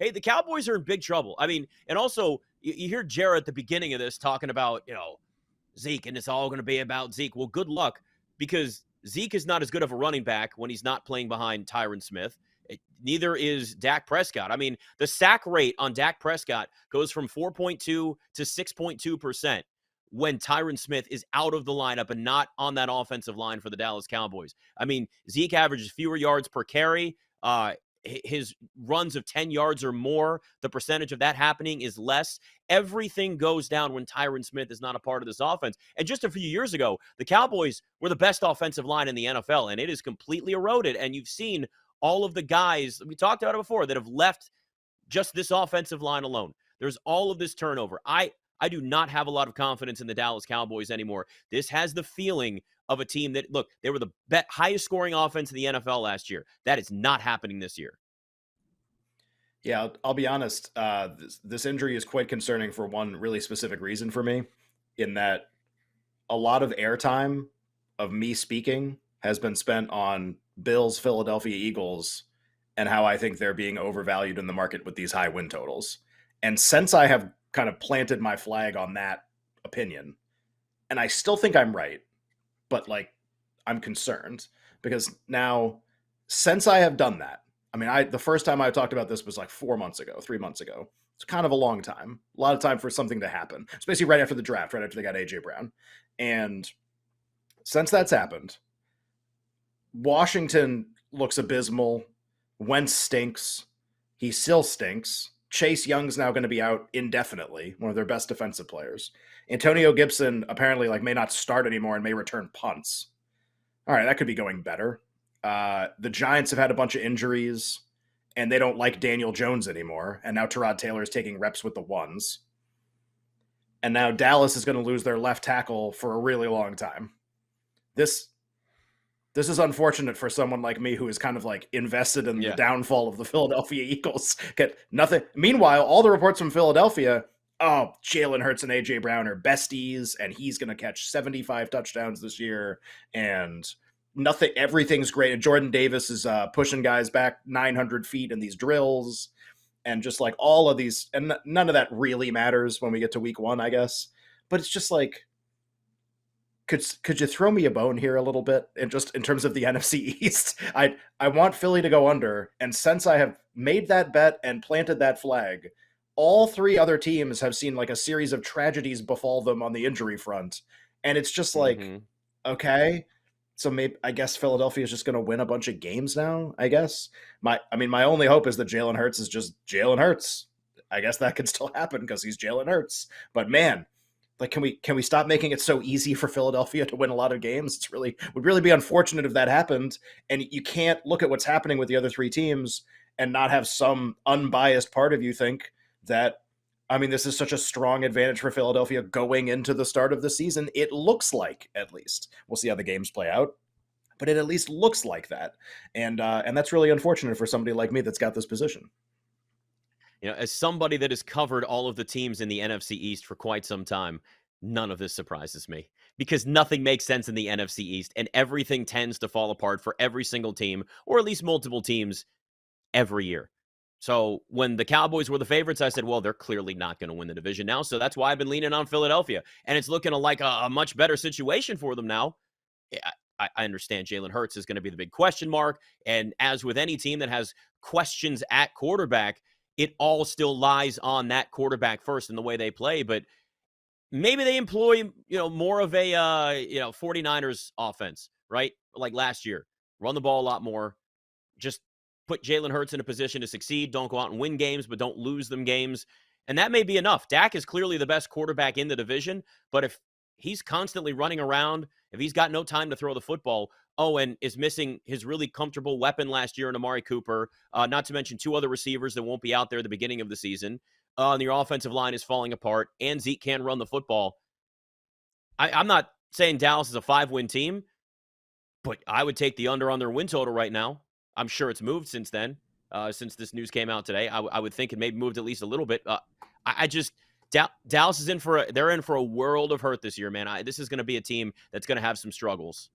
hey, the Cowboys are in big trouble. I mean, and also you hear Jared at the beginning of this talking about, Zeke, and it's all going to be about Zeke. Well, good luck, because Zeke is not as good of a running back when he's not playing behind Tyron Smith. Neither is Dak Prescott. I mean, the sack rate on Dak Prescott goes from 4.2 to 6.2% when Tyron Smith is out of the lineup and not on that offensive line for the Dallas Cowboys. I mean, Zeke averages fewer yards per carry. His runs of 10 yards or more, the percentage of that happening is less. Everything goes down when Tyron Smith is not a part of this offense. And just a few years ago, the Cowboys were the best offensive line in the NFL, and it is completely eroded. And you've seen all of the guys, we talked about it before, that have left just this offensive line alone. There's all of this turnover. I do not have a lot of confidence in the Dallas Cowboys anymore. This has the feeling of a team that, look, they were the highest scoring offense in the NFL last year. That is not happening this year. Yeah, I'll be honest. This injury is quite concerning for one really specific reason for me, in that a lot of airtime of me speaking has been spent on Bills, Philadelphia Eagles, and how I think they're being overvalued in the market with these high win totals. And since I have kind of planted my flag on that opinion, and I still think I'm right, but I'm concerned, because now, since I have done that, I mean, the first time I talked about this was 3 months ago. It's kind of a long time, a lot of time for something to happen. It's basically right after the draft, right after they got AJ Brown. And since that's happened, Washington looks abysmal. Wentz stinks. He still stinks. Chase Young's now going to be out indefinitely, one of their best defensive players. Antonio Gibson apparently may not start anymore and may return punts. All right, that could be going better. The Giants have had a bunch of injuries, and they don't like Daniel Jones anymore. And now Tyrod Taylor is taking reps with the ones. And now Dallas is going to lose their left tackle for a really long time. This is unfortunate for someone like me who is kind of invested in the downfall of the Philadelphia Eagles. Get nothing. Meanwhile, all the reports from Philadelphia, Jalen Hurts and AJ Brown are besties, and he's going to catch 75 touchdowns this year, and nothing. Everything's great. And Jordan Davis is pushing guys back 900 feet in these drills, and just all of these, and none of that really matters when we get to week 1, I guess. But it's just could you throw me a bone here a little bit? And just in terms of the NFC East, I want Philly to go under. And since I have made that bet and planted that flag, all 3 other teams have seen a series of tragedies befall them on the injury front. And it's just okay, so maybe, I guess Philadelphia is just going to win a bunch of games now, I guess. My only hope is that Jalen Hurts is just Jalen Hurts. I guess that could still happen because he's Jalen Hurts. But man, can we stop making it so easy for Philadelphia to win a lot of games? Would really be unfortunate if that happened. And you can't look at what's happening with the other 3 teams and not have some unbiased part of you think that, this is such a strong advantage for Philadelphia going into the start of the season. It looks like, at least. We'll see how the games play out, but it at least looks like that. And that's really unfortunate for somebody like me that's got this position. As somebody that has covered all of the teams in the NFC East for quite some time, none of this surprises me, because nothing makes sense in the NFC East, and everything tends to fall apart for every single team, or at least multiple teams, every year. So when the Cowboys were the favorites, I said, well, they're clearly not going to win the division now. So that's why I've been leaning on Philadelphia. And it's looking like a much better situation for them now. I understand Jalen Hurts is going to be the big question mark. And as with any team that has questions at quarterback, it all still lies on that quarterback first in the way they play. But maybe they employ, more of a, 49ers offense, right? Like last year. Run the ball a lot more. Just put Jalen Hurts in a position to succeed. Don't go out and win games, but don't lose them games. And that may be enough. Dak is clearly the best quarterback in the division, but if he's constantly running around, if he's got no time to throw the football, and is missing his really comfortable weapon last year in Amari Cooper, not to mention 2 other receivers that won't be out there at the beginning of the season, and your offensive line is falling apart, and Zeke can run the football. I'm not saying Dallas is a 5-win team, but I would take the under on their win total right now. I'm sure it's moved since then, since this news came out today. I would think it maybe moved at least a little bit. Dallas is they're in for a world of hurt this year, man. This is going to be a team that's going to have some struggles.